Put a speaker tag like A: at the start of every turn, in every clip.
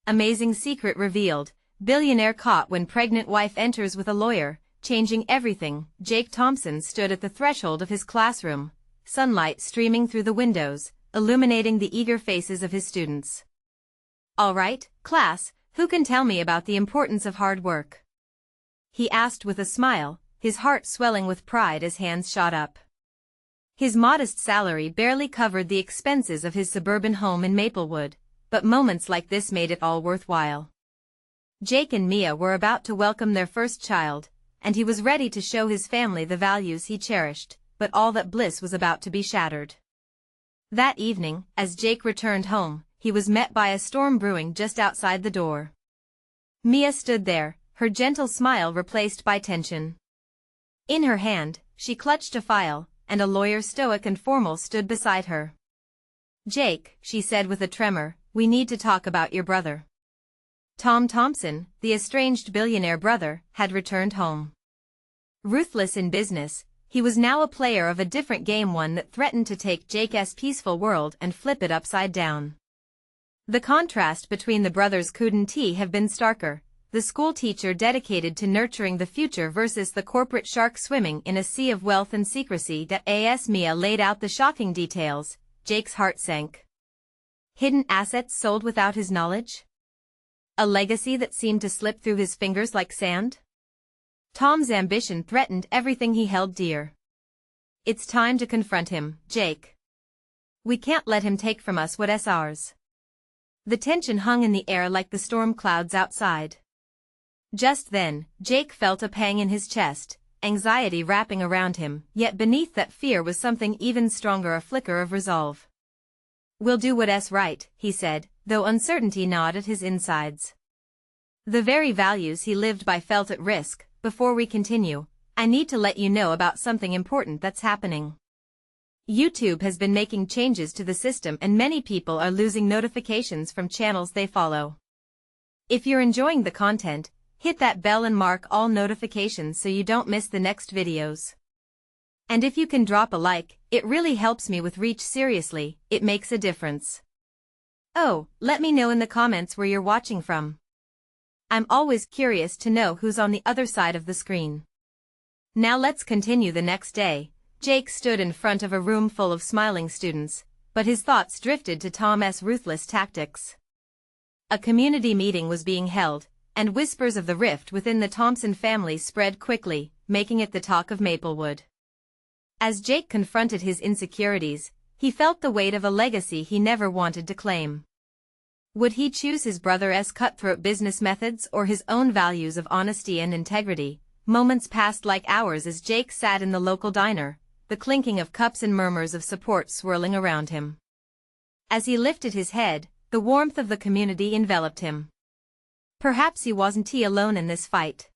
A: Amazing secret revealed. Billionaire caught when pregnant wife enters with a lawyer, changing everything. Jake Thompson stood at the threshold of his classroom, sunlight streaming through the windows, illuminating the eager faces of his students. "All right, class, who can tell me about the importance of hard work?" he asked with a smile, his heart swelling with pride as hands shot up. His modest salary barely covered the expenses of his suburban home in Maplewood, but moments like this made it all worthwhile. Jake and Mia were about to welcome their first child, and he was ready to show his family the values he cherished, but all that bliss was about to be shattered. That evening, as Jake returned home, he was met by a storm brewing just outside the door. Mia stood there, her gentle smile replaced by tension. In her hand, she clutched a file, and a lawyer stoic and formal stood beside her. "Jake," she said with a tremor, "we need to talk about your brother." Tom Thompson, the estranged billionaire brother, had returned home. Ruthless in business, he was now a player of a different game, one that threatened to take Jake's peaceful world and flip it upside down. The contrast between the brothers couldn't have been starker. The school teacher dedicated to nurturing the future versus the corporate shark swimming in a sea of wealth and secrecy. That as Mia laid out the shocking details, Jake's heart sank. Hidden assets sold without his knowledge? A legacy that seemed to slip through his fingers like sand? Tom's ambition threatened everything he held dear. "It's time to confront him, Jake. We can't let him take from us what's ours." The tension hung in the air like the storm clouds outside. Just then, Jake felt a pang in his chest, anxiety wrapping around him, yet beneath that fear was something even stronger, a flicker of resolve. "We'll do what's right," he said, though uncertainty gnawed at his insides. The very values he lived by felt at risk. "Before we continue, I need to let you know about something important that's happening. YouTube has been making changes to the system and many people are losing notifications from channels they follow. If you're enjoying the content, hit that bell and mark all notifications so you don't miss the next videos. And if you can drop a like, it really helps me with reach. Seriously, it makes a difference. Oh, let me know in the comments where you're watching from. I'm always curious to know who's on the other side of the screen." Now let's continue. The next day, Jake stood in front of a room full of smiling students, but his thoughts drifted to Tom's ruthless tactics. A community meeting was being held, and whispers of the rift within the Thompson family spread quickly, making it the talk of Maplewood. As Jake confronted his insecurities, he felt the weight of a legacy he never wanted to claim. Would he choose his brother's cutthroat business methods or his own values of honesty and integrity? Moments passed like hours as Jake sat in the local diner, the clinking of cups and murmurs of support swirling around him. As he lifted his head, the warmth of the community enveloped him. Perhaps he wasn't alone in this fight.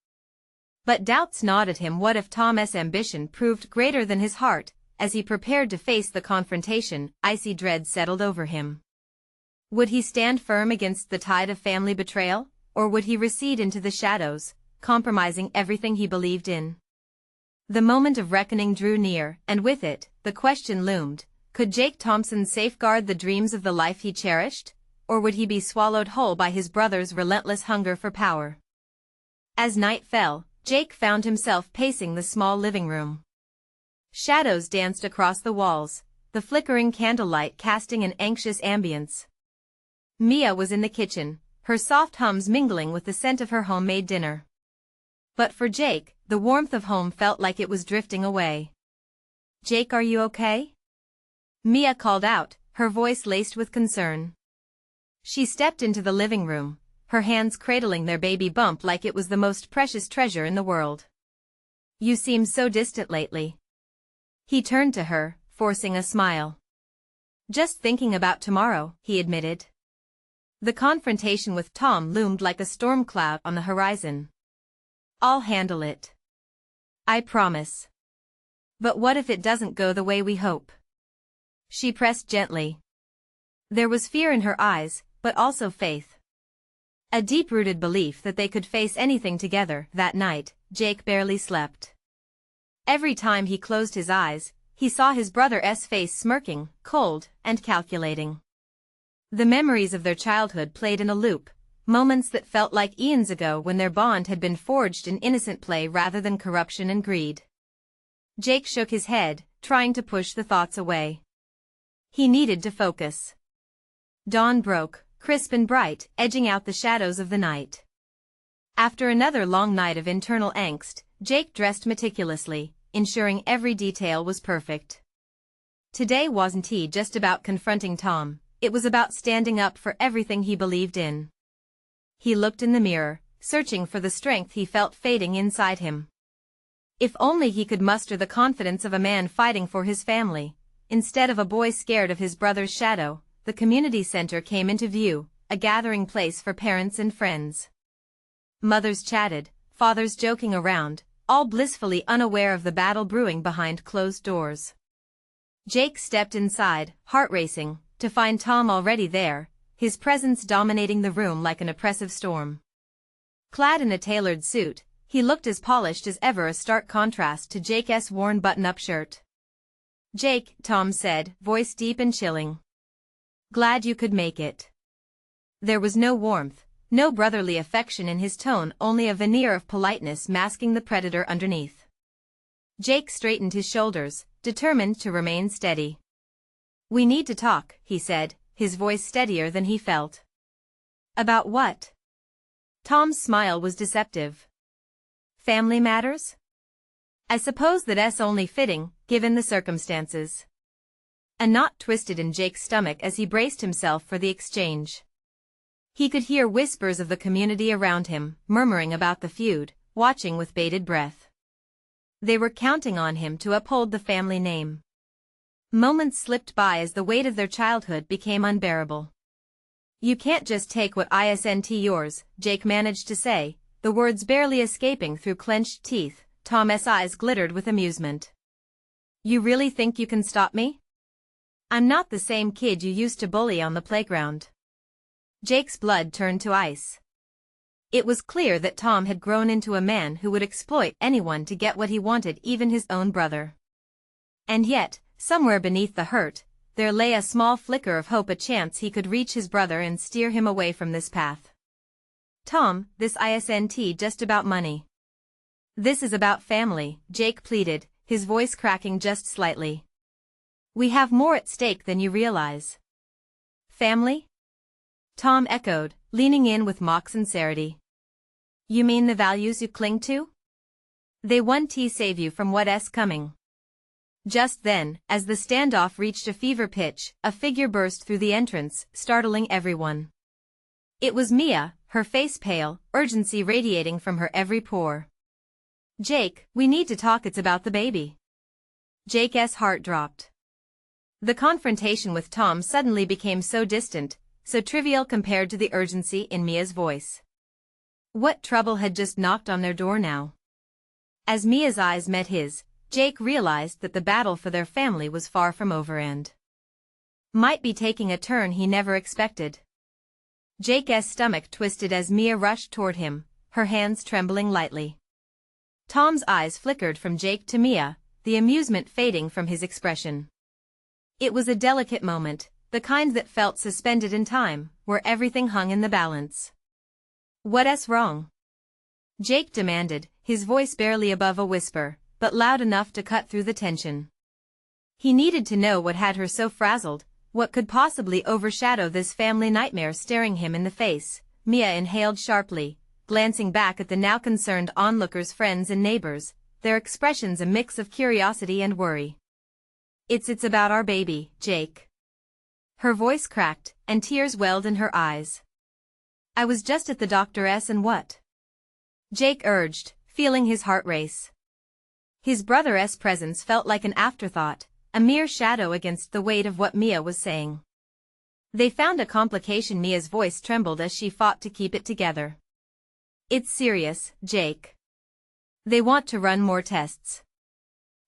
A: But doubts gnawed at him. What if Tom's ambition proved greater than his heart? As he prepared to face the confrontation, icy dread settled over him. Would he stand firm against the tide of family betrayal, or would he recede into the shadows, compromising everything he believed in? The moment of reckoning drew near, and with it, the question loomed: could Jake Thompson safeguard the dreams of the life he cherished, or would he be swallowed whole by his brother's relentless hunger for power? As night fell, Jake found himself pacing the small living room. Shadows danced across the walls, the flickering candlelight casting an anxious ambience. Mia was in the kitchen, her soft hums mingling with the scent of her homemade dinner. But for Jake, the warmth of home felt like it was drifting away. "Jake, are you okay?" Mia called out, her voice laced with concern. She stepped into the living room, her hands cradling their baby bump like it was the most precious treasure in the world. "You seem so distant lately." He turned to her, forcing a smile. "Just thinking about tomorrow," he admitted. The confrontation with Tom loomed like a storm cloud on the horizon. "I'll handle it. I promise." "But what if it doesn't go the way we hope?" She pressed gently. There was fear in her eyes, but also faith. A deep-rooted belief that they could face anything together. That night, Jake barely slept. Every time he closed his eyes, he saw his brother's face smirking, cold, and calculating. The memories of their childhood played in a loop, moments that felt like eons ago when their bond had been forged in innocent play rather than corruption and greed. Jake shook his head, trying to push the thoughts away. He needed to focus. Dawn broke, crisp and bright, edging out the shadows of the night. After another long night of internal angst, Jake dressed meticulously, ensuring every detail was perfect. Today wasn't just about confronting Tom, it was about standing up for everything he believed in. He looked in the mirror, searching for the strength he felt fading inside him. If only he could muster the confidence of a man fighting for his family, instead of a boy scared of his brother's shadow. The community center came into view, a gathering place for parents and friends. Mothers chatted, fathers joking around, all blissfully unaware of the battle brewing behind closed doors. Jake stepped inside, heart racing, to find Tom already there, his presence dominating the room like an oppressive storm. Clad in a tailored suit, he looked as polished as ever, a stark contrast to Jake's worn button-up shirt. "Jake," Tom said, voice deep and chilling. "Glad you could make it." There was no warmth, no brotherly affection in his tone, only a veneer of politeness masking the predator underneath. Jake straightened his shoulders, determined to remain steady. "We need to talk," he said, his voice steadier than he felt. "About what?" Tom's smile was deceptive. "Family matters? I suppose that's only fitting, given the circumstances." A knot twisted in Jake's stomach as he braced himself for the exchange. He could hear whispers of the community around him, murmuring about the feud, watching with bated breath. They were counting on him to uphold the family name. Moments slipped by as the weight of their childhood became unbearable. "You can't just take what isn't yours," Jake managed to say, the words barely escaping through clenched teeth. Tom's eyes glittered with amusement. "You really think you can stop me? I'm not the same kid you used to bully on the playground." Jake's blood turned to ice. It was clear that Tom had grown into a man who would exploit anyone to get what he wanted, even his own brother. And yet, somewhere beneath the hurt, there lay a small flicker of hope, a chance he could reach his brother and steer him away from this path. "Tom, this isn't just about money. This is about family," Jake pleaded, his voice cracking just slightly. "We have more at stake than you realize." "Family?" Tom echoed, leaning in with mock sincerity. "You mean the values you cling to? They won't save you from what's coming." Just then, as the standoff reached a fever pitch, a figure burst through the entrance, startling everyone. It was Mia, her face pale, urgency radiating from her every pore. "Jake, we need to talk, it's about the baby." Jake's heart dropped. The confrontation with Tom suddenly became so distant, so trivial compared to the urgency in Mia's voice. What trouble had just knocked on their door now? As Mia's eyes met his, Jake realized that the battle for their family was far from over and might be taking a turn he never expected. Jake's stomach twisted as Mia rushed toward him, her hands trembling lightly. Tom's eyes flickered from Jake to Mia, the amusement fading from his expression. It was a delicate moment, the kind that felt suspended in time, where everything hung in the balance. "What's wrong?" Jake demanded, his voice barely above a whisper, but loud enough to cut through the tension. He needed to know what had her so frazzled, what could possibly overshadow this family nightmare staring him in the face. Mia inhaled sharply, glancing back at the now concerned onlookers, friends and neighbors, their expressions a mix of curiosity and worry. It's about our baby, Jake." Her voice cracked, and tears welled in her eyes. "I was just at the doctor's and what?" Jake urged, feeling his heart race. His brother's presence felt like an afterthought, a mere shadow against the weight of what Mia was saying. "They found a complication." Mia's voice trembled as she fought to keep it together. "It's serious, Jake. They want to run more tests."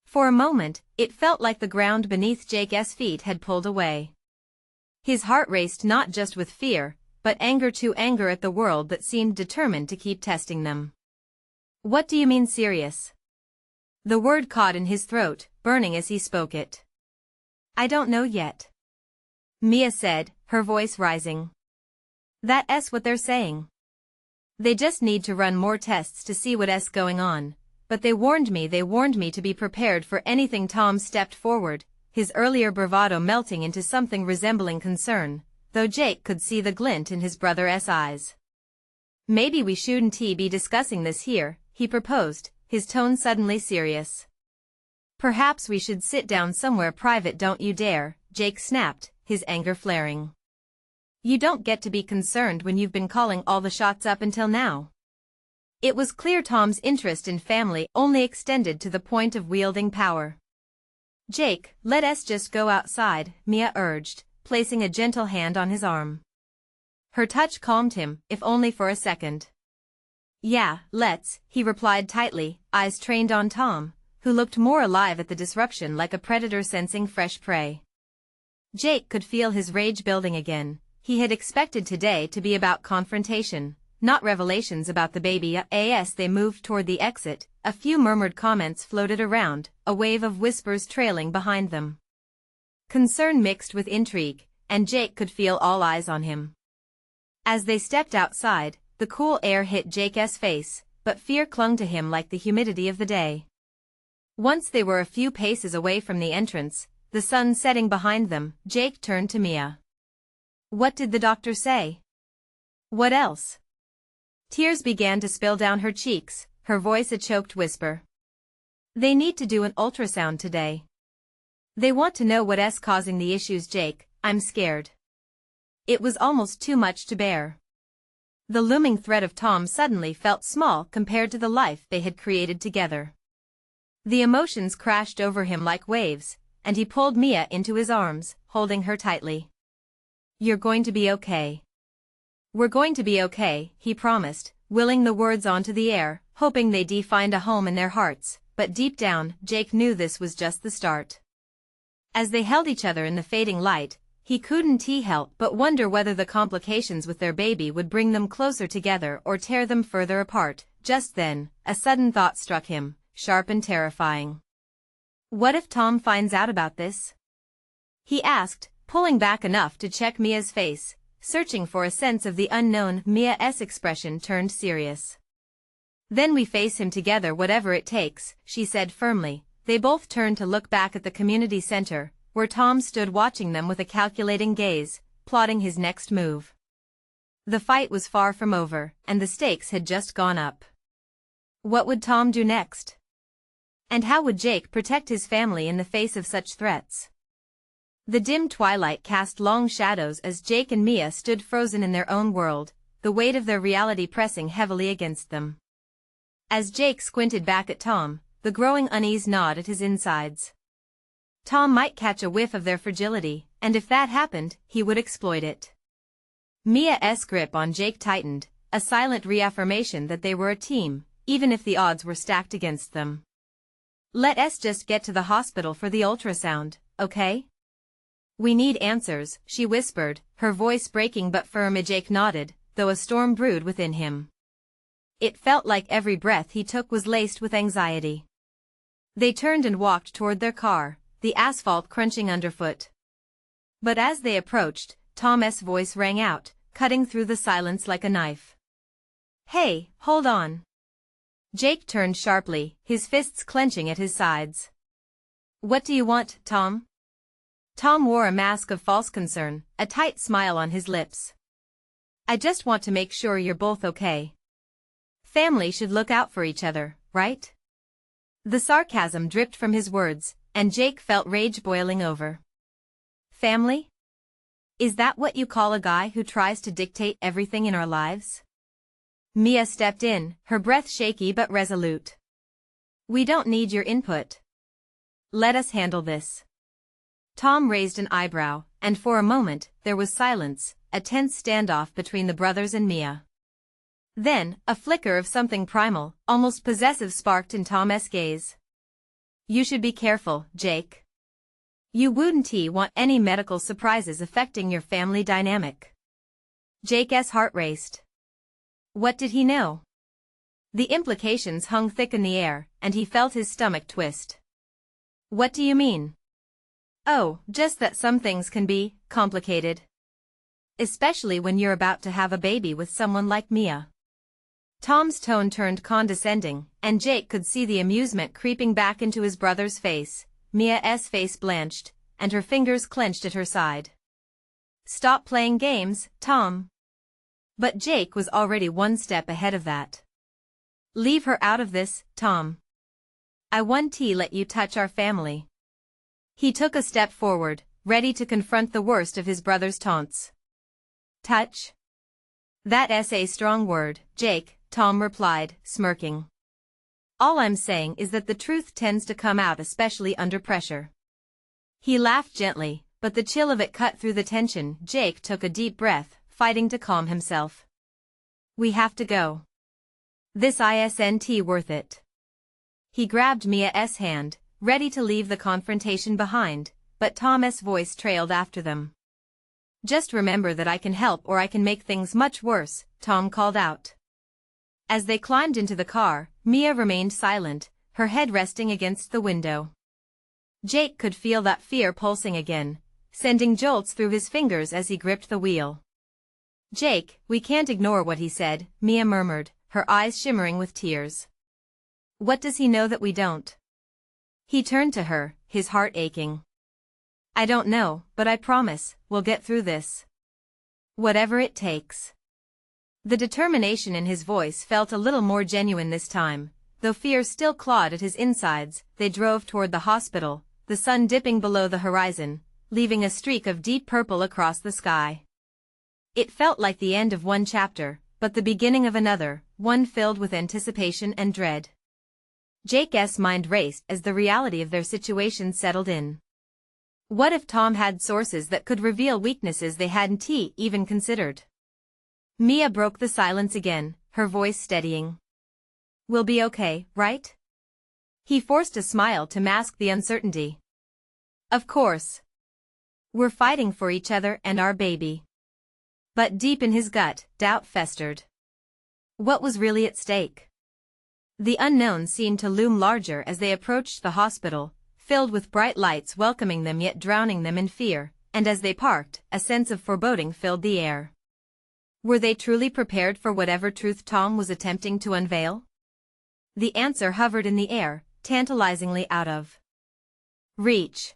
A: For a moment, it felt like the ground beneath Jake's feet had pulled away. His heart raced not just with fear, but anger too, anger at the world that seemed determined to keep testing them. "What do you mean serious?" The word caught in his throat, burning as he spoke it. "I don't know yet," Mia said, her voice rising. That's what they're saying. They just need to run more tests to see what's going on. But they warned me to be prepared for anything. Tom stepped forward, his earlier bravado melting into something resembling concern, though Jake could see the glint in his brother's eyes. Maybe we shouldn't be discussing this here, he proposed, his tone suddenly serious. Perhaps we should sit down somewhere private. Don't you dare, Jake snapped, his anger flaring. You don't get to be concerned when you've been calling all the shots up until now. It was clear Tom's interest in family only extended to the point of wielding power. Jake, let us just go outside, Mia urged, placing a gentle hand on his arm. Her touch calmed him, if only for a second. Yeah, let's, he replied tightly, eyes trained on Tom, who looked more alive at the disruption, like a predator sensing fresh prey. Jake could feel his rage building again. He had expected today to be about confrontation, not revelations about the baby. As they moved toward the exit, a few murmured comments floated around, a wave of whispers trailing behind them. Concern mixed with intrigue, and Jake could feel all eyes on him. As they stepped outside, the cool air hit Jake's face, but fear clung to him like the humidity of the day. Once they were a few paces away from the entrance, the sun setting behind them, Jake turned to Mia. What did the doctor say? What else? Tears began to spill down her cheeks, her voice a choked whisper. They need to do an ultrasound today. They want to know what's causing the issues. Jake, I'm scared. It was almost too much to bear. The looming threat of Tom suddenly felt small compared to the life they had created together. The emotions crashed over him like waves, and he pulled Mia into his arms, holding her tightly. You're going to be okay. We're going to be okay, he promised, willing the words onto the air, hoping they'd find a home in their hearts, but deep down, Jake knew this was just the start. As they held each other in the fading light, he couldn't help but wonder whether the complications with their baby would bring them closer together or tear them further apart. Just then, a sudden thought struck him, sharp and terrifying. What if Tom finds out about this? He asked, pulling back enough to check Mia's face, searching for a sense of the unknown. Mia's expression turned serious. Then we face him together, whatever it takes, she said firmly. They both turned to look back at the community center, where Tom stood watching them with a calculating gaze, plotting his next move. The fight was far from over, and the stakes had just gone up. What would Tom do next? And how would Jake protect his family in the face of such threats? The dim twilight cast long shadows as Jake and Mia stood frozen in their own world, the weight of their reality pressing heavily against them. As Jake squinted back at Tom, the growing unease gnawed at his insides. Tom might catch a whiff of their fragility, and if that happened, he would exploit it. Mia's grip on Jake tightened, a silent reaffirmation that they were a team, even if the odds were stacked against them. Let's just get to the hospital for the ultrasound, okay? We need answers, she whispered, her voice breaking but firm. Jake nodded, though a storm brewed within him. It felt like every breath he took was laced with anxiety. They turned and walked toward their car, the asphalt crunching underfoot. But as they approached, Tom's voice rang out, cutting through the silence like a knife. Hey, hold on. Jake turned sharply, his fists clenching at his sides. What do you want, Tom? Tom wore a mask of false concern, a tight smile on his lips. I just want to make sure you're both okay. Family should look out for each other, right? The sarcasm dripped from his words, and Jake felt rage boiling over. Family? Is that what you call a guy who tries to dictate everything in our lives? Mia stepped in, her breath shaky but resolute. We don't need your input. Let us handle this. Tom raised an eyebrow, and for a moment, there was silence, a tense standoff between the brothers and Mia. Then, a flicker of something primal, almost possessive sparked in Tom's gaze. You should be careful, Jake. You wouldn't want any medical surprises affecting your family dynamic. Jake's heart raced. What did he know? The implications hung thick in the air, and he felt his stomach twist. What do you mean? Oh, just that some things can be complicated. Especially when you're about to have a baby with someone like Mia. Tom's tone turned condescending, and Jake could see the amusement creeping back into his brother's face. Mia's face blanched, and her fingers clenched at her side. "Stop playing games, Tom." But Jake was already one step ahead of that. "Leave her out of this, Tom. I won't let you touch our family." He took a step forward, ready to confront the worst of his brother's taunts. "Touch? That's a strong word, Jake," Tom replied, smirking. "All I'm saying is that the truth tends to come out especially under pressure." He laughed gently, but the chill of it cut through the tension. Jake took a deep breath, fighting to calm himself. "We have to go. This isn't worth it." He grabbed Mia's hand, ready to leave the confrontation behind, but Tom's voice trailed after them. "Just remember that I can help or I can make things much worse," Tom called out. As they climbed into the car, Mia remained silent, her head resting against the window. Jake could feel that fear pulsing again, sending jolts through his fingers as he gripped the wheel. "Jake, we can't ignore what he said," Mia murmured, her eyes shimmering with tears. "What does he know that we don't?" He turned to her, his heart aching. "I don't know, but I promise, we'll get through this. Whatever it takes." The determination in his voice felt a little more genuine this time, though fear still clawed at his insides. They drove toward the hospital, the sun dipping below the horizon, leaving a streak of deep purple across the sky. It felt like the end of one chapter, but the beginning of another, one filled with anticipation and dread. Jake's mind raced as the reality of their situation settled in. What if Tom had sources that could reveal weaknesses they hadn't even considered? Mia broke the silence again, her voice steadying. "We'll be okay, right?" He forced a smile to mask the uncertainty. "Of course. We're fighting for each other and our baby." But deep in his gut, doubt festered. What was really at stake? The unknown seemed to loom larger as they approached the hospital, filled with bright lights welcoming them yet drowning them in fear, and as they parked, a sense of foreboding filled the air. Were they truly prepared for whatever truth Tom was attempting to unveil? The answer hovered in the air, tantalizingly out of reach.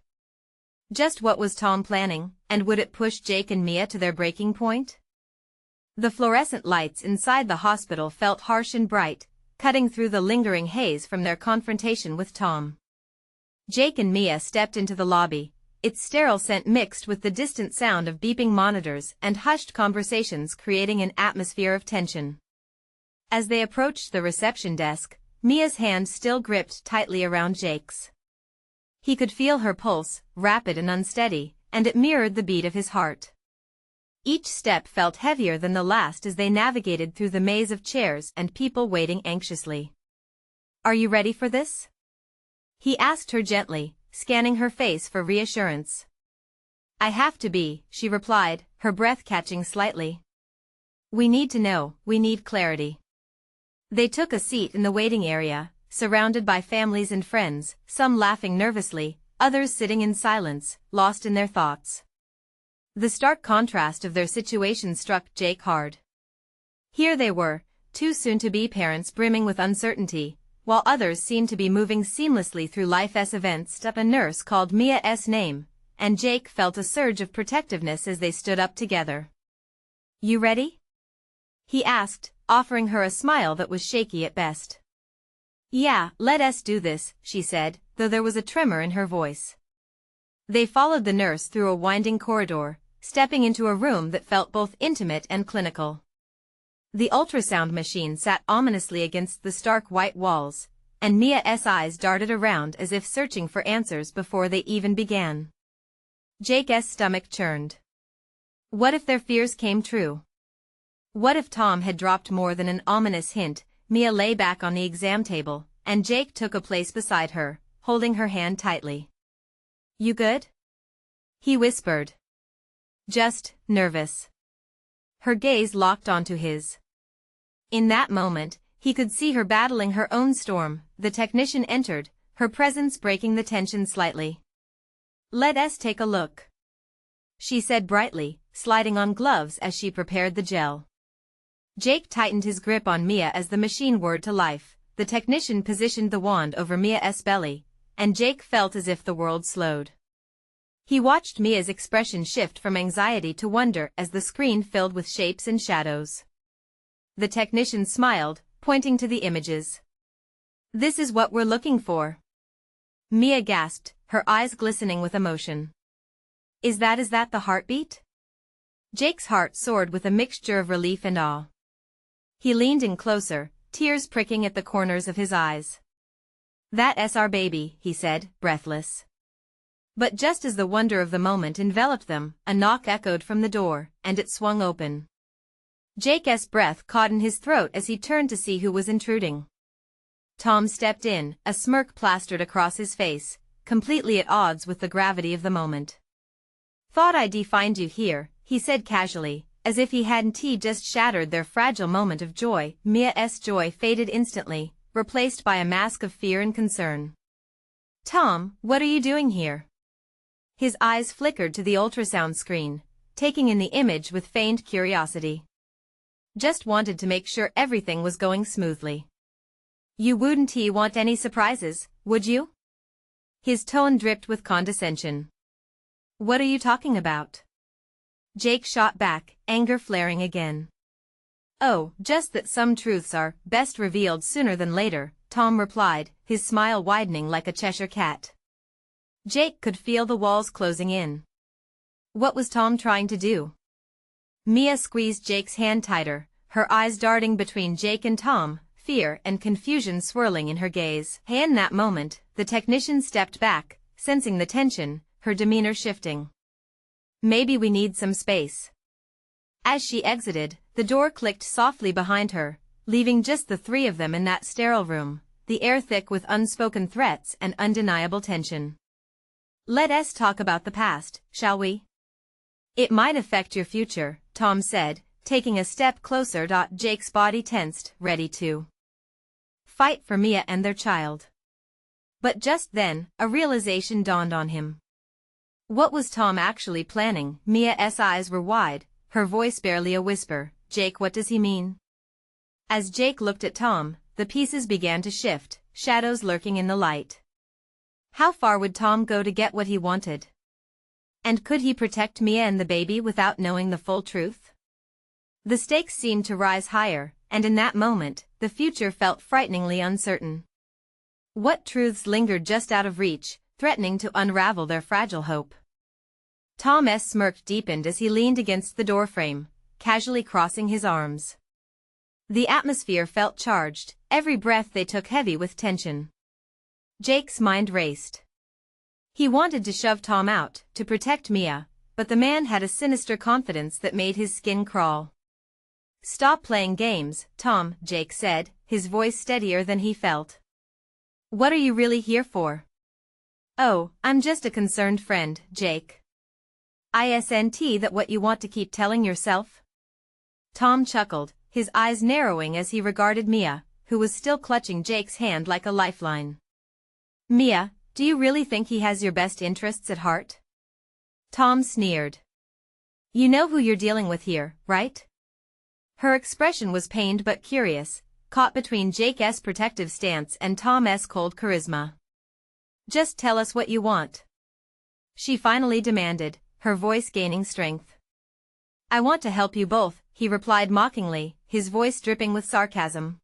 A: Just what was Tom planning, and would it push Jake and Mia to their breaking point? The fluorescent lights inside the hospital felt harsh and bright, cutting through the lingering haze from their confrontation with Tom. Jake and Mia stepped into the lobby, its sterile scent mixed with the distant sound of beeping monitors and hushed conversations creating an atmosphere of tension. As they approached the reception desk, Mia's hand still gripped tightly around Jake's. He could feel her pulse, rapid and unsteady, and it mirrored the beat of his heart. Each step felt heavier than the last as they navigated through the maze of chairs and people waiting anxiously. "Are you ready for this?" he asked her gently, scanning her face for reassurance. "I have to be," she replied, her breath catching slightly. "We need to know, we need clarity." They took a seat in the waiting area, surrounded by families and friends, some laughing nervously, others sitting in silence, lost in their thoughts. The stark contrast of their situation struck Jake hard. Here they were, two soon-to-be parents brimming with uncertainty, while others seemed to be moving seamlessly through life's events. A nurse called Mia's name, and Jake felt a surge of protectiveness as they stood up together. "You ready?" he asked, offering her a smile that was shaky at best. "Yeah, let us do this," she said, though there was a tremor in her voice. They followed the nurse through a winding corridor, stepping into a room that felt both intimate and clinical. The ultrasound machine sat ominously against the stark white walls, and Mia's eyes darted around as if searching for answers before they even began. Jake's stomach churned. What if their fears came true? What if Tom had dropped more than an ominous hint? Mia lay back on the exam table, and Jake took a place beside her, holding her hand tightly. "You good?" he whispered. "Just nervous." Her gaze locked onto his. In that moment, he could see her battling her own storm. The technician entered, her presence breaking the tension slightly. "Let us take a look." she said brightly, sliding on gloves as she prepared the gel. Jake tightened his grip on Mia as the machine whirred to life. The technician positioned the wand over Mia's belly, and Jake felt as if the world slowed. He watched Mia's expression shift from anxiety to wonder as the screen filled with shapes and shadows. The technician smiled, pointing to the images. "This is what we're looking for." Mia gasped, her eyes glistening with emotion. Is that the heartbeat?" Jake's heart soared with a mixture of relief and awe. He leaned in closer, tears pricking at the corners of his eyes. "That's our baby," he said, breathless. But just as the wonder of the moment enveloped them, a knock echoed from the door, and it swung open. Jake's breath caught in his throat as he turned to see who was intruding. Tom stepped in, a smirk plastered across his face, completely at odds with the gravity of the moment. "Thought I'd find you here," he said casually, as if he hadn't just shattered their fragile moment of joy. Mia's joy faded instantly, replaced by a mask of fear and concern. "Tom, what are you doing here?" His eyes flickered to the ultrasound screen, taking in the image with feigned curiosity. "Just wanted to make sure everything was going smoothly." "You wouldn't want any surprises, would you?" His tone dripped with condescension. "What are you talking about?" Jake shot back, anger flaring again. "Oh, just that some truths are best revealed sooner than later," Tom replied, his smile widening like a Cheshire cat. Jake could feel the walls closing in. What was Tom trying to do? Mia squeezed Jake's hand tighter, her eyes darting between Jake and Tom, fear and confusion swirling in her gaze. In that moment, the technician stepped back, sensing the tension, her demeanor shifting. "Maybe we need some space." As she exited, the door clicked softly behind her, leaving just the three of them in that sterile room, the air thick with unspoken threats and undeniable tension. "Let's talk about the past, shall we?" "It might affect your future," Tom said, taking a step closer. Jake's body tensed, ready to fight for Mia and their child. But just then, a realization dawned on him. What was Tom actually planning? Mia's eyes were wide, her voice barely a whisper. "Jake, what does he mean?" As Jake looked at Tom, the pieces began to shift, shadows lurking in the light. How far would Tom go to get what he wanted? And could he protect Mia and the baby without knowing the full truth? The stakes seemed to rise higher, and in that moment, the future felt frighteningly uncertain. What truths lingered just out of reach, threatening to unravel their fragile hope? Tom's smirk deepened as he leaned against the doorframe, casually crossing his arms. The atmosphere felt charged, every breath they took heavy with tension. Jake's mind raced. He wanted to shove Tom out, to protect Mia, but the man had a sinister confidence that made his skin crawl. "Stop playing games, Tom," Jake said, his voice steadier than he felt. "What are you really here for?" "Oh, I'm just a concerned friend, Jake." "Isn't that what you want to keep telling yourself?" Tom chuckled, his eyes narrowing as he regarded Mia, who was still clutching Jake's hand like a lifeline. "Mia, do you really think he has your best interests at heart?" Tom sneered. "You know who you're dealing with here, right?" Her expression was pained but curious, caught between Jake's protective stance and Tom's cold charisma. "Just tell us what you want," she finally demanded, her voice gaining strength. "I want to help you both," he replied mockingly, his voice dripping with sarcasm.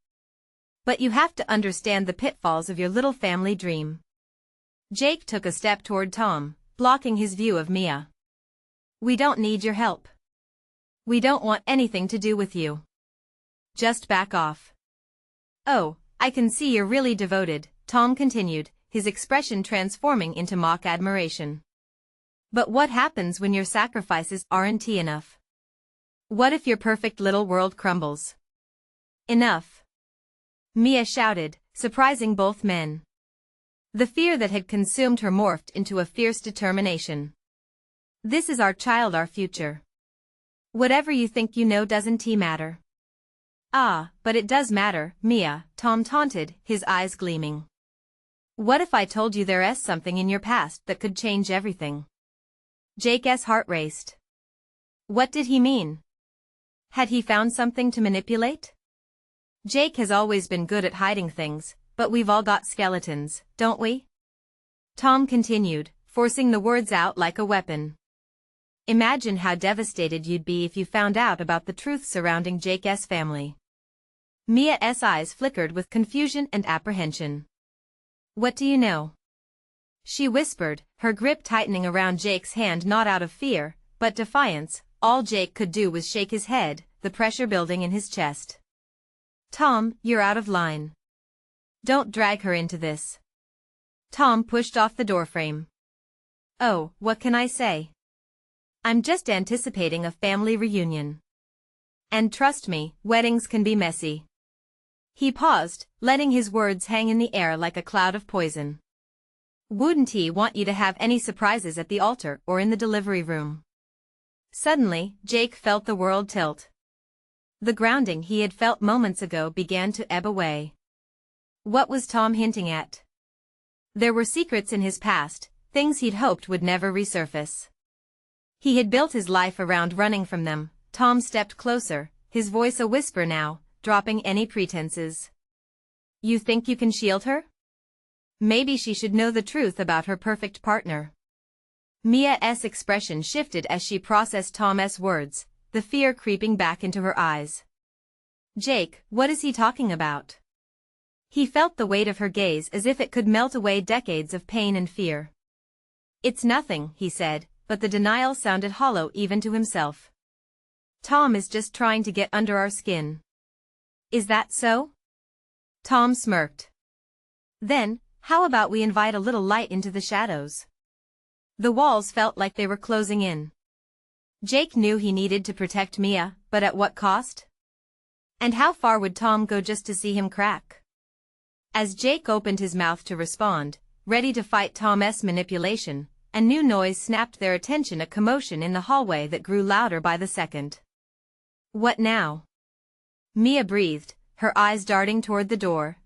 A: "But you have to understand the pitfalls of your little family dream." Jake took a step toward Tom, blocking his view of Mia. "We don't need your help. We don't want anything to do with you. Just back off." "Oh, I can see you're really devoted," Tom continued, his expression transforming into mock admiration. "But what happens when your sacrifices aren't enough? What if your perfect little world crumbles?" "Enough!" Mia shouted, surprising both men. The fear that had consumed her morphed into a fierce determination. "This is our child, our future. Whatever you think you know doesn't matter." "Ah, but it does matter, Mia," Tom taunted, his eyes gleaming. "What if I told you there's something in your past that could change everything?" Jake's heart raced. What did he mean? Had he found something to manipulate? Jake has always been good at hiding things, but we've all got skeletons, don't we? Tom continued, forcing the words out like a weapon. Imagine how devastated you'd be if you found out about the truth surrounding Jake's family. Mia's eyes flickered with confusion and apprehension. What do you know? She whispered, her grip tightening around Jake's hand not out of fear, but defiance. All Jake could do was shake his head, the pressure building in his chest. Tom, you're out of line. Don't drag her into this. Tom pushed off the doorframe. Oh, what can I say? I'm just anticipating a family reunion. And trust me, weddings can be messy. He paused, letting his words hang in the air like a cloud of poison. Wouldn't he want you to have any surprises at the altar or in the delivery room? Suddenly, Jake felt the world tilt. The grounding he had felt moments ago began to ebb away. What was Tom hinting at? There were secrets in his past, things he'd hoped would never resurface. He had built his life around running from them. Tom stepped closer, his voice a whisper now, dropping any pretenses. You think you can shield her? Maybe she should know the truth about her perfect partner. Mia's expression shifted as she processed Tom's words, the fear creeping back into her eyes. Jake, what is he talking about? He felt the weight of her gaze as if it could melt away decades of pain and fear. It's nothing, he said, but the denial sounded hollow even to himself. Tom is just trying to get under our skin. Is that so? Tom smirked. Then, how about we invite a little light into the shadows? The walls felt like they were closing in. Jake knew he needed to protect Mia, but at what cost? And how far would Tom go just to see him crack? As Jake opened his mouth to respond, ready to fight Tom's manipulation, a new noise snapped their attention, a commotion in the hallway that grew louder by the second. What now? Mia breathed, her eyes darting toward the door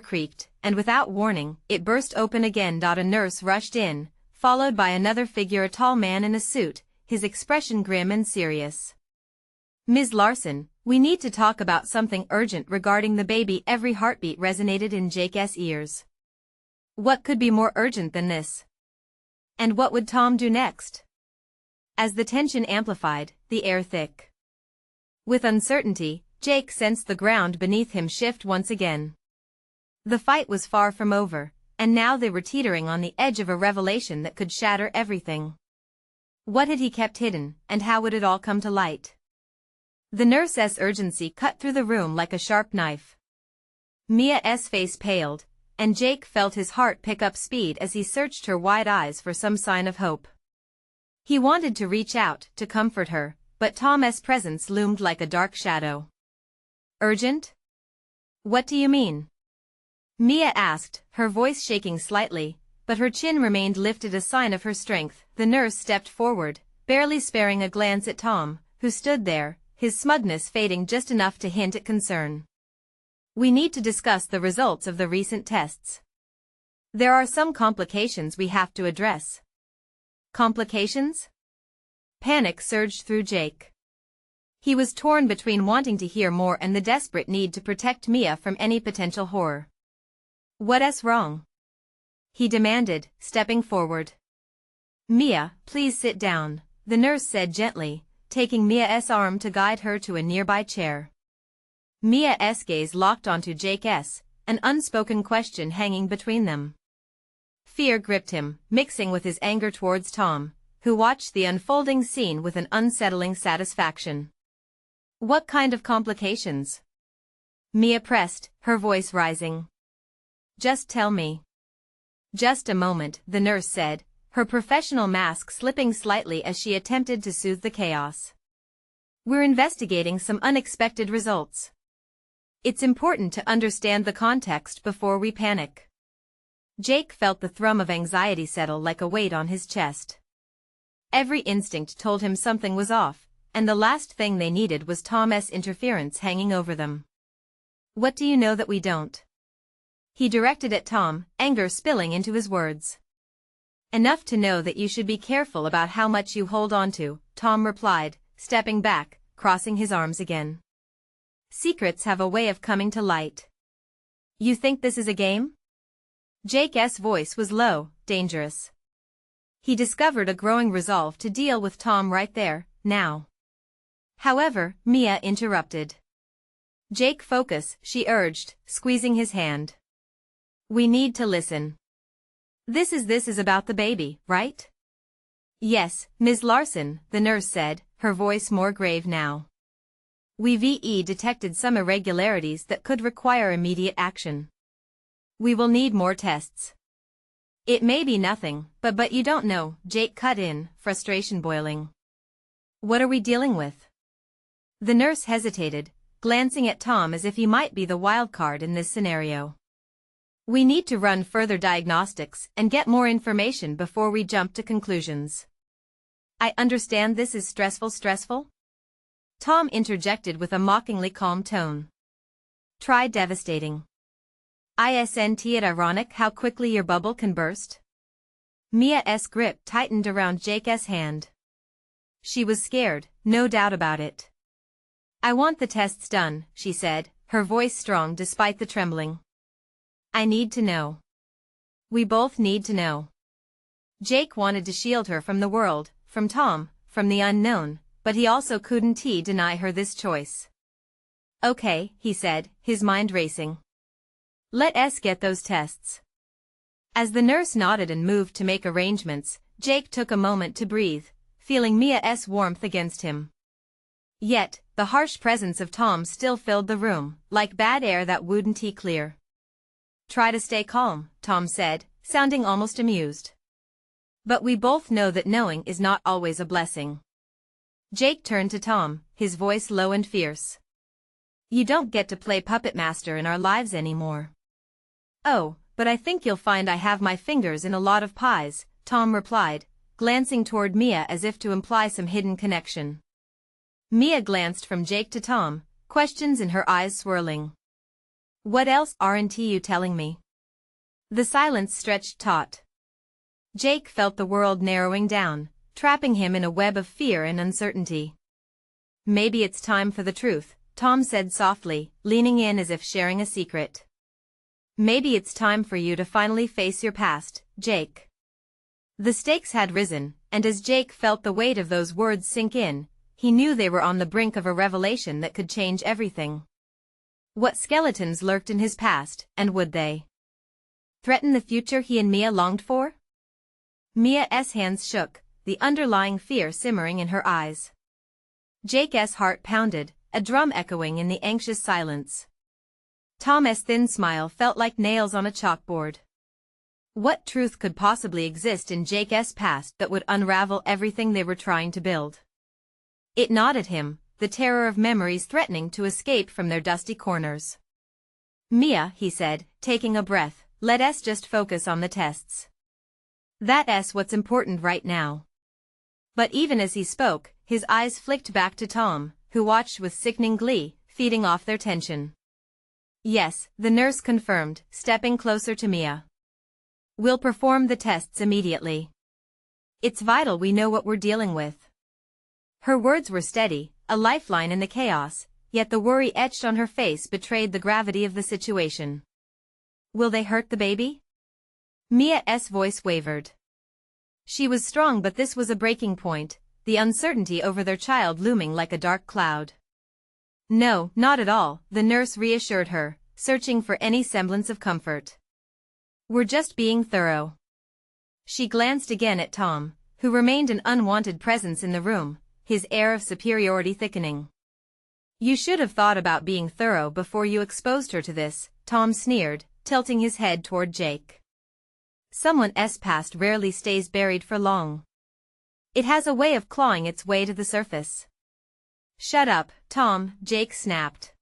A: creaked, and without warning, it burst open again. A nurse rushed in, followed by another figure, a tall man in a suit, his expression grim and serious. Ms. Larson, we need to talk about something urgent regarding the baby. Every heartbeat resonated in Jake's ears. What could be more urgent than this? And what would Tom do next? As the tension amplified, the air thick with uncertainty, Jake sensed the ground beneath him shift once again. The fight was far from over, and now they were teetering on the edge of a revelation that could shatter everything. What had he kept hidden, and how would it all come to light? The nurse's urgency cut through the room like a sharp knife. Mia's face paled, and Jake felt his heart pick up speed as he searched her wide eyes for some sign of hope. He wanted to reach out, to comfort her, but Tom's presence loomed like a dark shadow. Urgent? What do you mean? Mia asked, her voice shaking slightly, but her chin remained lifted, a sign of her strength. The nurse stepped forward, barely sparing a glance at Tom, who stood there, his smugness fading just enough to hint at concern. We need to discuss the results of the recent tests. There are some complications we have to address. Complications? Panic surged through Jake. He was torn between wanting to hear more and the desperate need to protect Mia from any potential horror. What's wrong? He demanded, stepping forward. Mia, please sit down, the nurse said gently, taking Mia's arm to guide her to a nearby chair. Mia's gaze locked onto Jake's, an unspoken question hanging between them. Fear gripped him, mixing with his anger towards Tom, who watched the unfolding scene with an unsettling satisfaction. What kind of complications? Mia pressed, her voice rising. Just tell me. Just a moment, the nurse said, her professional mask slipping slightly as she attempted to soothe the chaos. We're investigating some unexpected results. It's important to understand the context before we panic. Jake felt the thrum of anxiety settle like a weight on his chest. Every instinct told him something was off, and the last thing they needed was Tom's interference hanging over them. What do you know that we don't? He directed at Tom, anger spilling into his words. Enough to know that you should be careful about how much you hold on to, Tom replied, stepping back, crossing his arms again. Secrets have a way of coming to light. You think this is a game? Jake's voice was low, dangerous. He discovered a growing resolve to deal with Tom right there, now. However, Mia interrupted. Jake, focus, she urged, squeezing his hand. We need to listen. This is about the baby, right? Yes, Ms. Larson, the nurse said, her voice more grave now. We've detected some irregularities that could require immediate action. We will need more tests. It may be nothing, but you don't know, Jake cut in, frustration boiling. What are we dealing with? The nurse hesitated, glancing at Tom as if he might be the wild card in this scenario. We need to run further diagnostics and get more information before we jump to conclusions. I understand this is stressful? Tom interjected with a mockingly calm tone. Try devastating. Isn't it ironic how quickly your bubble can burst? Mia's grip tightened around Jake's hand. She was scared, no doubt about it. I want the tests done, she said, her voice strong despite the trembling. I need to know. We both need to know. Jake wanted to shield her from the world, from Tom, from the unknown, but he also couldn't deny her this choice. Okay, he said, his mind racing. Let's get those tests. As the nurse nodded and moved to make arrangements, Jake took a moment to breathe, feeling Mia's warmth against him. Yet, the harsh presence of Tom still filled the room, like bad air that wouldn't clear. Try to stay calm, Tom said, sounding almost amused. But we both know that knowing is not always a blessing. Jake turned to Tom, his voice low and fierce. You don't get to play puppet master in our lives anymore. Oh, but I think you'll find I have my fingers in a lot of pies, Tom replied, glancing toward Mia as if to imply some hidden connection. Mia glanced from Jake to Tom, questions in her eyes swirling. What else aren't you telling me? The silence stretched taut. Jake felt the world narrowing down, trapping him in a web of fear and uncertainty. Maybe it's time for the truth, Tom said softly, leaning in as if sharing a secret. Maybe it's time for you to finally face your past, Jake. The stakes had risen, and as Jake felt the weight of those words sink in, he knew they were on the brink of a revelation that could change everything. What skeletons lurked in his past, and would they threaten the future he and Mia longed for? Mia's hands shook, the underlying fear simmering in her eyes. Jake's heart pounded, a drum echoing in the anxious silence. Tom's thin smile felt like nails on a chalkboard. What truth could possibly exist in Jake's past that would unravel everything they were trying to build? It gnawed at him, the terror of memories threatening to escape from their dusty corners. Mia, he said, taking a breath, let's just focus on the tests. That's what's important right now. But even as he spoke, his eyes flicked back to Tom, who watched with sickening glee, feeding off their tension. Yes, the nurse confirmed, stepping closer to Mia. We'll perform the tests immediately. It's vital we know what we're dealing with. Her words were steady, a lifeline in the chaos, yet the worry etched on her face betrayed the gravity of the situation. Will they hurt the baby? Mia's voice wavered. She was strong, but this was a breaking point, the uncertainty over their child looming like a dark cloud. No, not at all, the nurse reassured her, searching for any semblance of comfort. We're just being thorough. She glanced again at Tom, who remained an unwanted presence in the room, his air of superiority thickening. You should have thought about being thorough before you exposed her to this, Tom sneered, tilting his head toward Jake. Someone's past rarely stays buried for long. It has a way of clawing its way to the surface. Shut up, Tom, Jake snapped.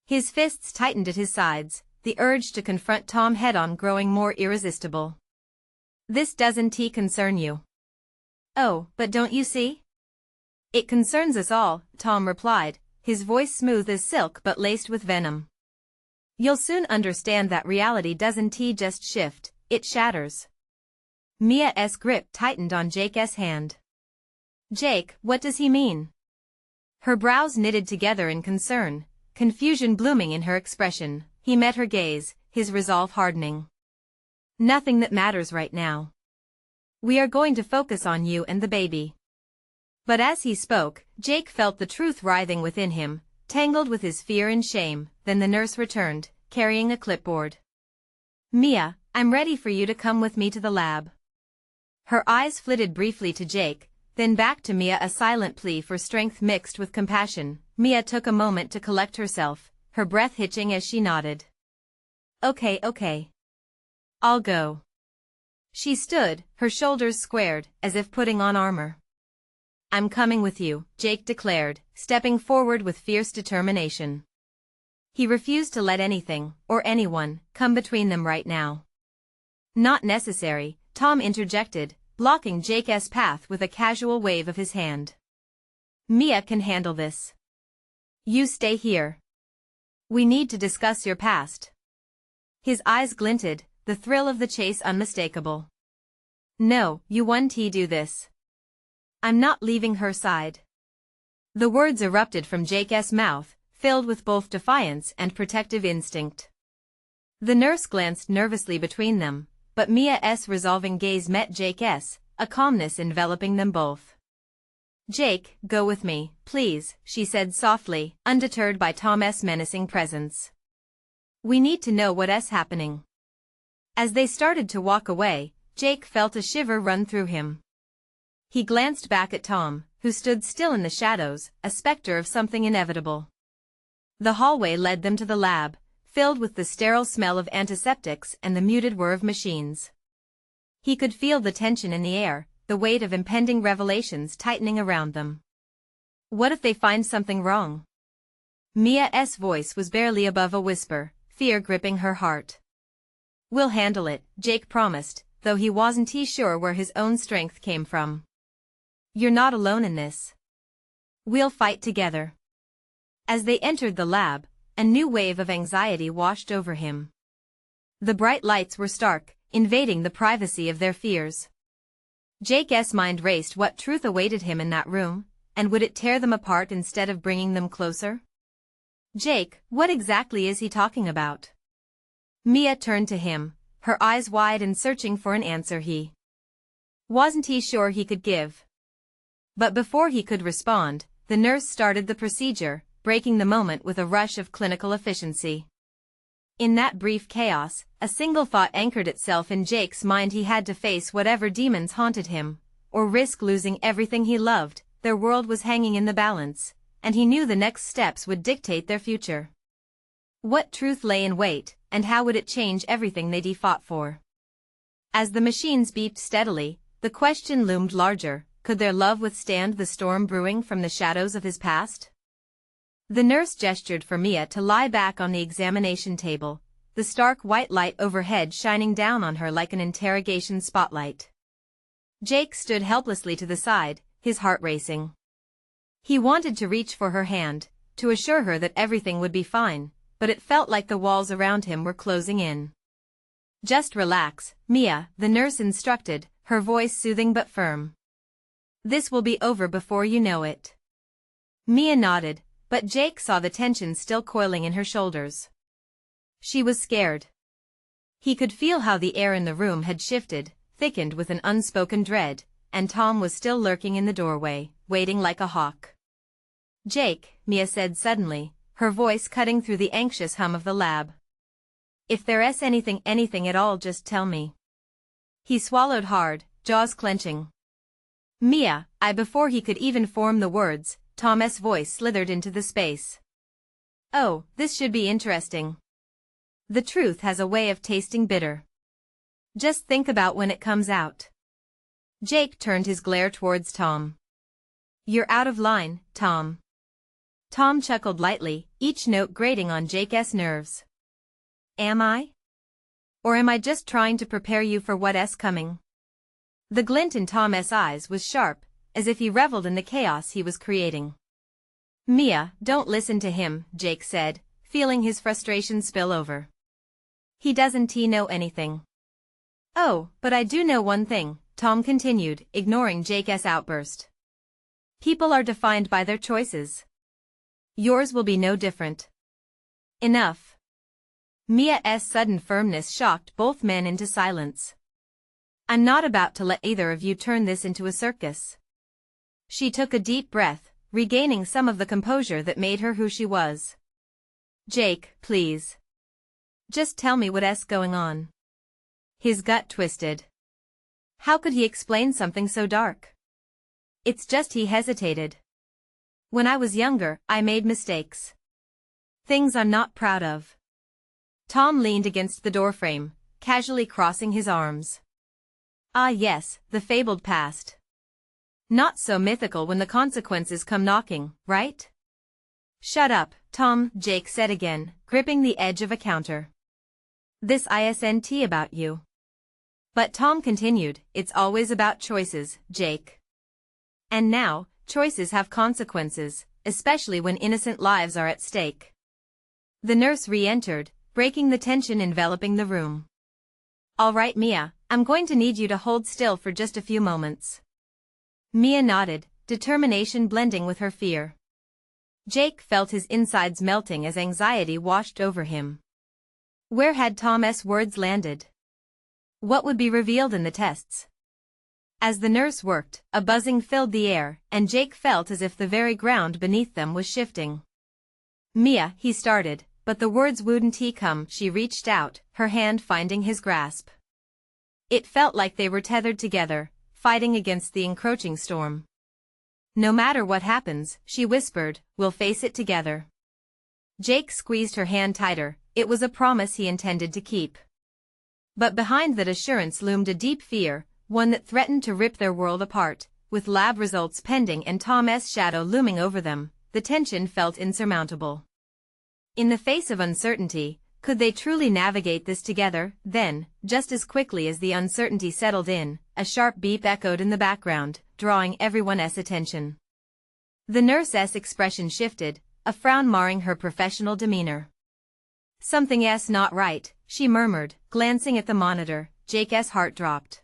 A: His fists tightened at his sides, the urge to confront Tom head-on growing more irresistible. This doesn't concern you. Oh, but don't you see? It concerns us all, Tom replied, his voice smooth as silk but laced with venom. You'll soon understand that reality doesn't just shift, it shatters. Mia's grip tightened on Jake's hand. Jake, what does he mean? Her brows knitted together in concern, confusion blooming in her expression. He met her gaze, his resolve hardening. Nothing that matters right now. We are going to focus on you and the baby. But as he spoke, Jake felt the truth writhing within him, tangled with his fear and shame. Then the nurse returned, carrying a clipboard. Mia, I'm ready for you to come with me to the lab. Her eyes flitted briefly to Jake, then back to Mia, a silent plea for strength mixed with compassion. Mia took a moment to collect herself, her breath hitching as she nodded. Okay. I'll go. She stood, her shoulders squared, as if putting on armor. I'm coming with you, Jake declared, stepping forward with fierce determination. He refused to let anything, or anyone, come between them right now. Not necessary, Tom interjected, blocking Jake's path with a casual wave of his hand. Mia can handle this. You stay here. We need to discuss your past. His eyes glinted, the thrill of the chase unmistakable. No, you won't do this. I'm not leaving her side. The words erupted from Jake's mouth, filled with both defiance and protective instinct. The nurse glanced nervously between them, but Mia's resolving gaze met Jake's, a calmness enveloping them both. Jake, go with me, please, she said softly, undeterred by Tom's menacing presence. We need to know what's happening. As they started to walk away, Jake felt a shiver run through him. He glanced back at Tom, who stood still in the shadows, a specter of something inevitable. The hallway led them to the lab, filled with the sterile smell of antiseptics and the muted whir of machines. He could feel the tension in the air, the weight of impending revelations tightening around them. What if they find something wrong? Mia's voice was barely above a whisper, fear gripping her heart. We'll handle it, Jake promised, though he wasn't sure where his own strength came from. You're not alone in this. We'll fight together. As they entered the lab, a new wave of anxiety washed over him. The bright lights were stark, invading the privacy of their fears. Jake's mind raced. What truth awaited him in that room, and would it tear them apart instead of bringing them closer? Jake, what exactly is he talking about? Mia turned to him, her eyes wide and searching for an answer he wasn't sure he could give. But before he could respond, the nurse started the procedure, breaking the moment with a rush of clinical efficiency. In that brief chaos, a single thought anchored itself in Jake's mind: he had to face whatever demons haunted him, or risk losing everything he loved. Their world was hanging in the balance, and he knew the next steps would dictate their future. What truth lay in wait, and how would it change everything they'd fought for? As the machines beeped steadily, the question loomed larger: could their love withstand the storm brewing from the shadows of his past? The nurse gestured for Mia to lie back on the examination table, the stark white light overhead shining down on her like an interrogation spotlight. Jake stood helplessly to the side, his heart racing. He wanted to reach for her hand, to assure her that everything would be fine, but it felt like the walls around him were closing in. Just relax, Mia, the nurse instructed, her voice soothing but firm. This will be over before you know it. Mia nodded, but Jake saw the tension still coiling in her shoulders. She was scared. He could feel how the air in the room had shifted, thickened with an unspoken dread, and Tom was still lurking in the doorway, waiting like a hawk. Jake, Mia said suddenly, her voice cutting through the anxious hum of the lab. If there's anything at all, just tell me. He swallowed hard, jaws clenching. Mia, before he could even form the words, Tom's voice slithered into the space. Oh, this should be interesting. The truth has a way of tasting bitter. Just think about when it comes out. Jake turned his glare towards Tom. You're out of line, Tom. Tom chuckled lightly, each note grating on Jake's nerves. Am I? Or am I just trying to prepare you for what's coming? The glint in Tom's eyes was sharp, as if he reveled in the chaos he was creating. Mia, don't listen to him, Jake said, feeling his frustration spill over. He doesn't know anything. Oh, but I do know one thing, Tom continued, ignoring Jake's outburst. People are defined by their choices. Yours will be no different. Enough. Mia's sudden firmness shocked both men into silence. I'm not about to let either of you turn this into a circus. She took a deep breath, regaining some of the composure that made her who she was. Jake, please. Just tell me what's going on. His gut twisted. How could he explain something so dark? It's just he hesitated. When I was younger, I made mistakes. Things I'm not proud of. Tom leaned against the doorframe, casually crossing his arms. Ah yes, the fabled past. Not so mythical when the consequences come knocking, right? Shut up, Tom, Jake said again, gripping the edge of a counter. This isn't about you. But Tom continued, it's always about choices, Jake. And now, choices have consequences, especially when innocent lives are at stake. The nurse re-entered, breaking the tension enveloping the room. All right, Mia, I'm going to need you to hold still for just a few moments. Mia nodded, determination blending with her fear. Jake felt his insides melting as anxiety washed over him. Where had Tom's words landed? What would be revealed in the tests? As the nurse worked, a buzzing filled the air, and Jake felt as if the very ground beneath them was shifting. Mia, he started, but the words wouldn't come. She reached out, her hand finding his grasp. It felt like they were tethered together, fighting against the encroaching storm. No matter what happens, she whispered, we'll face it together. Jake squeezed her hand tighter, it was a promise he intended to keep. But behind that assurance loomed a deep fear, one that threatened to rip their world apart. With lab results pending and Tom's shadow looming over them, the tension felt insurmountable. In the face of uncertainty, could they truly navigate this together? Then, just as quickly as the uncertainty settled in, a sharp beep echoed in the background, drawing everyone's attention. The nurse's expression shifted, a frown marring her professional demeanor. Something's not right, she murmured, glancing at the monitor. Jake's heart dropped.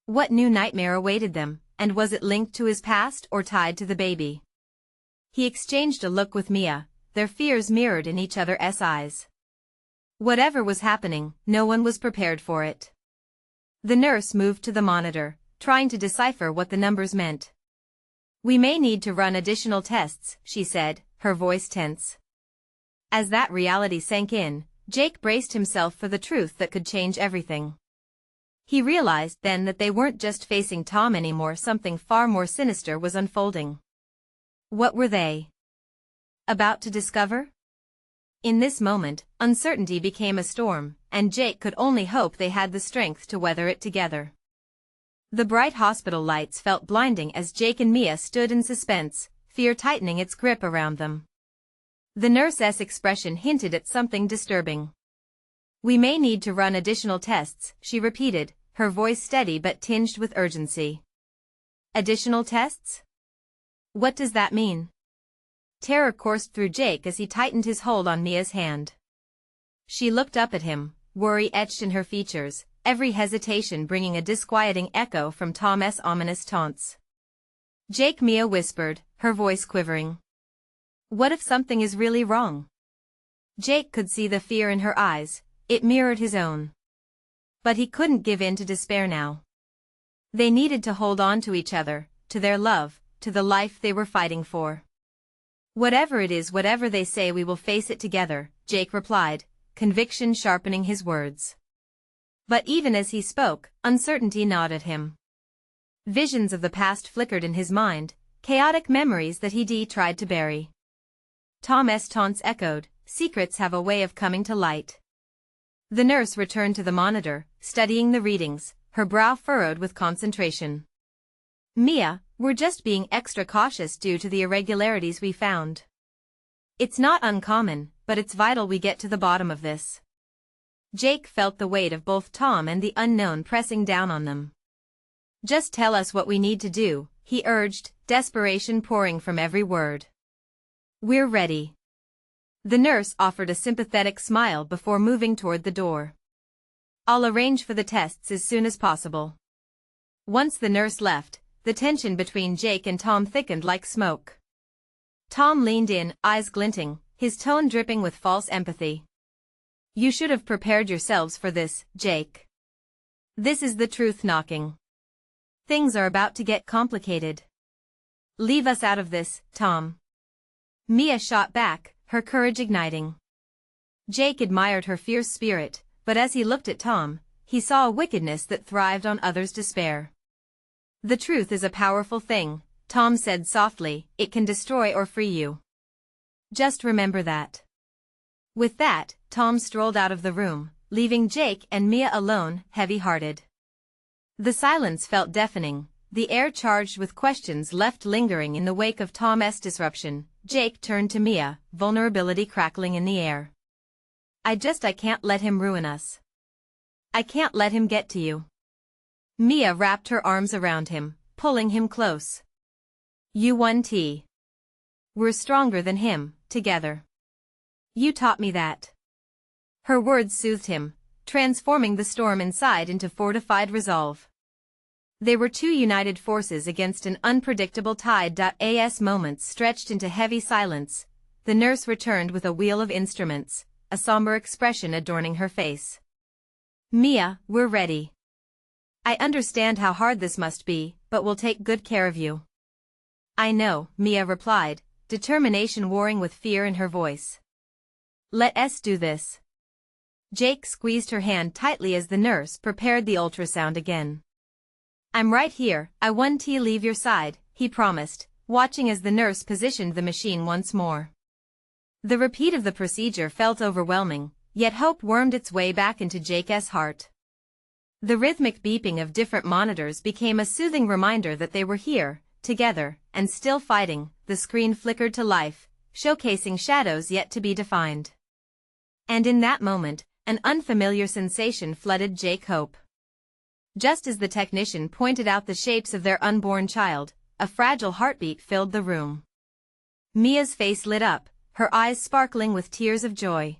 A: What new nightmare awaited them, and was it linked to his past or tied to the baby? He exchanged a look with Mia, their fears mirrored in each other's eyes. Whatever was happening, no one was prepared for it. The nurse moved to the monitor, trying to decipher what the numbers meant. We may need to run additional tests, she said, her voice tense. As that reality sank in, Jake braced himself for the truth that could change everything. He realized then that they weren't just facing Tom anymore, something far more sinister was unfolding. What were they about to discover? In this moment, uncertainty became a storm, and Jake could only hope they had the strength to weather it together. The bright hospital lights felt blinding as Jake and Mia stood in suspense, fear tightening its grip around them. The nurse's expression hinted at something disturbing. We may need to run additional tests, she repeated, her voice steady but tinged with urgency. Additional tests? What does that mean? Terror coursed through Jake as he tightened his hold on Mia's hand. She looked up at him, worry etched in her features, every hesitation bringing a disquieting echo from Tom's ominous taunts. Jake, Mia whispered, her voice quivering. What if something is really wrong? Jake could see the fear in her eyes, it mirrored his own. But he couldn't give in to despair now. They needed to hold on to each other, to their love, to the life they were fighting for. Whatever it is, whatever they say, we will face it together, Jake replied, conviction sharpening his words. But even as he spoke, uncertainty gnawed at him. Visions of the past flickered in his mind, chaotic memories that he tried to bury. Tom's taunts echoed, secrets have a way of coming to light. The nurse returned to the monitor, studying the readings, her brow furrowed with concentration. Mia, we're just being extra cautious due to the irregularities we found. It's not uncommon, but it's vital we get to the bottom of this. Jake felt the weight of both Tom and the unknown pressing down on them. Just tell us what we need to do, he urged, desperation pouring from every word. We're ready. The nurse offered a sympathetic smile before moving toward the door. I'll arrange for the tests as soon as possible. Once the nurse left, the tension between Jake and Tom thickened like smoke. Tom leaned in, eyes glinting, his tone dripping with false empathy. You should have prepared yourselves for this, Jake. This is the truth knocking. Things are about to get complicated. Leave us out of this, Tom. Mia shot back, her courage igniting. Jake admired her fierce spirit, but as he looked at Tom, he saw a wickedness that thrived on others' despair. The truth is a powerful thing, Tom said softly, it can destroy or free you. Just remember that. With that, Tom strolled out of the room, leaving Jake and Mia alone, heavy-hearted. The silence felt deafening, the air charged with questions left lingering in the wake of Tom's disruption. Jake turned to Mia, vulnerability crackling in the air. I can't let him ruin us. I can't let him get to you. Mia wrapped her arms around him, pulling him close. You won T. We're stronger than him, together. You taught me that. Her words soothed him, transforming the storm inside into fortified resolve. They were two united forces against an unpredictable tide. As moments stretched into heavy silence, the nurse returned with a wheel of instruments, a somber expression adorning her face. Mia, we're ready. I understand how hard this must be, but we'll take good care of you. I know, Mia replied, determination warring with fear in her voice. Let us do this. Jake squeezed her hand tightly as the nurse prepared the ultrasound again. I'm right here, I won't leave your side, he promised, watching as the nurse positioned the machine once more. The repeat of the procedure felt overwhelming, yet hope wormed its way back into Jake's heart. The rhythmic beeping of different monitors became a soothing reminder that they were here, together, and still fighting. The screen flickered to life, showcasing shadows yet to be defined. And in that moment, an unfamiliar sensation flooded Jake Hope. Just as the technician pointed out the shapes of their unborn child, a fragile heartbeat filled the room. Mia's face lit up, her eyes sparkling with tears of joy.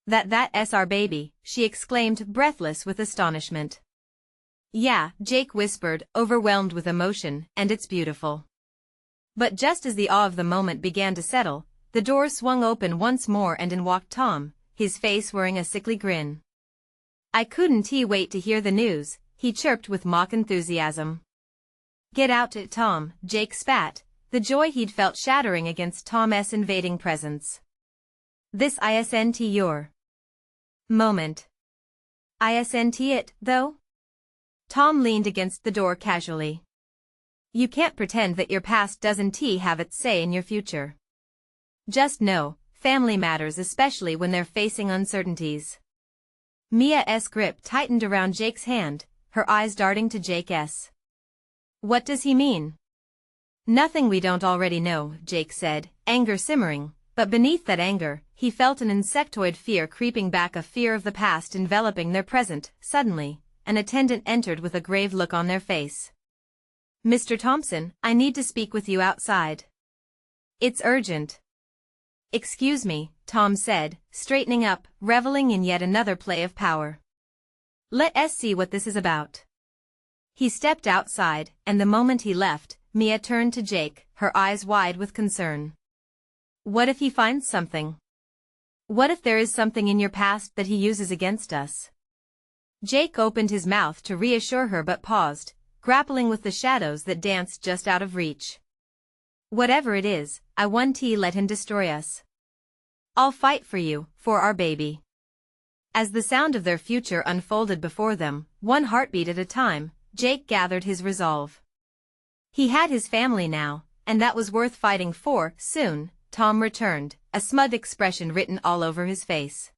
A: That's our baby, she exclaimed, breathless with astonishment. Yeah, Jake whispered, overwhelmed with emotion, and it's beautiful. But just as the awe of the moment began to settle, the door swung open once more and in walked Tom, his face wearing a sickly grin. I couldn't wait to hear the news, he chirped with mock enthusiasm. Get out, Tom, Jake spat, the joy he'd felt shattering against Tom's invading presence. This isn't your moment. Isn't it, though? Tom leaned against the door casually. You can't pretend that your past doesn't have its say in your future. Just know, family matters, especially when they're facing uncertainties. Mia's grip tightened around Jake's hand, her eyes darting to Jake's. What does he mean? Nothing we don't already know, Jake said, anger simmering, but beneath that anger, he felt an insectoid fear creeping back, a fear of the past enveloping their present. Suddenly, an attendant entered with a grave look on their face. Mr. Thompson, I need to speak with you outside. It's urgent. Excuse me, Tom said, straightening up, reveling in yet another play of power. Let us see what this is about. He stepped outside, and the moment he left, Mia turned to Jake, her eyes wide with concern. What if he finds something? What if there is something in your past that he uses against us? Jake opened his mouth to reassure her but paused, grappling with the shadows that danced just out of reach. Whatever it is, I won't let him destroy us. I'll fight for you, for our baby. As the sound of their future unfolded before them, one heartbeat at a time, Jake gathered his resolve. He had his family now, and that was worth fighting for. Soon, Tom returned, a smug expression written all over his face.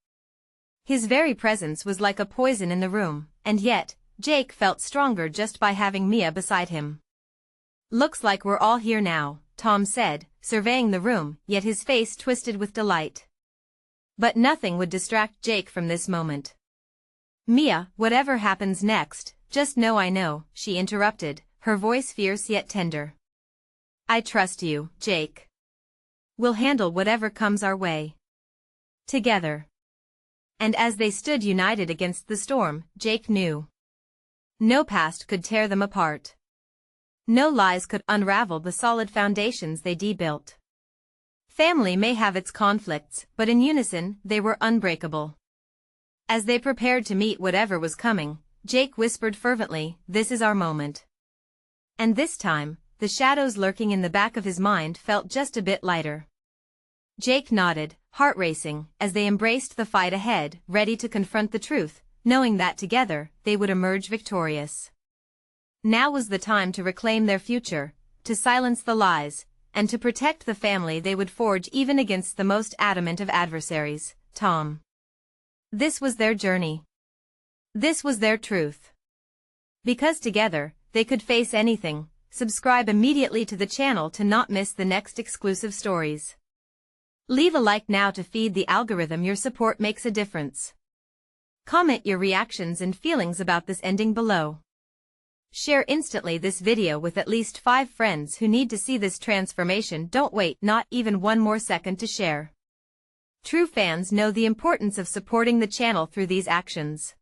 A: His very presence was like a poison in the room, and yet, Jake felt stronger just by having Mia beside him. Looks like we're all here now, Tom said, surveying the room, yet his face twisted with delight. But nothing would distract Jake from this moment. Mia, whatever happens next, just know I know, she interrupted, her voice fierce yet tender. I trust you, Jake. We'll handle whatever comes our way. Together. And as they stood united against the storm, Jake knew. No past could tear them apart. No lies could unravel the solid foundations they built. Family may have its conflicts, but in unison, they were unbreakable. As they prepared to meet whatever was coming, Jake whispered fervently, "This is our moment." And this time, the shadows lurking in the back of his mind felt just a bit lighter. Jake nodded, heart racing, as they embraced the fight ahead, ready to confront the truth, knowing that together, they would emerge victorious. Now was the time to reclaim their future, to silence the lies, and to protect the family they would forge even against the most adamant of adversaries, Tom. This was their journey. This was their truth. Because together, they could face anything. Subscribe immediately to the channel to not miss the next exclusive stories. Leave a like now to feed the algorithm. Your support makes a difference. Comment your reactions and feelings about this ending below. Share instantly this video with at least 5 friends who need to see this transformation. Don't wait not even one more second to share. True fans know the importance of supporting the channel through these actions.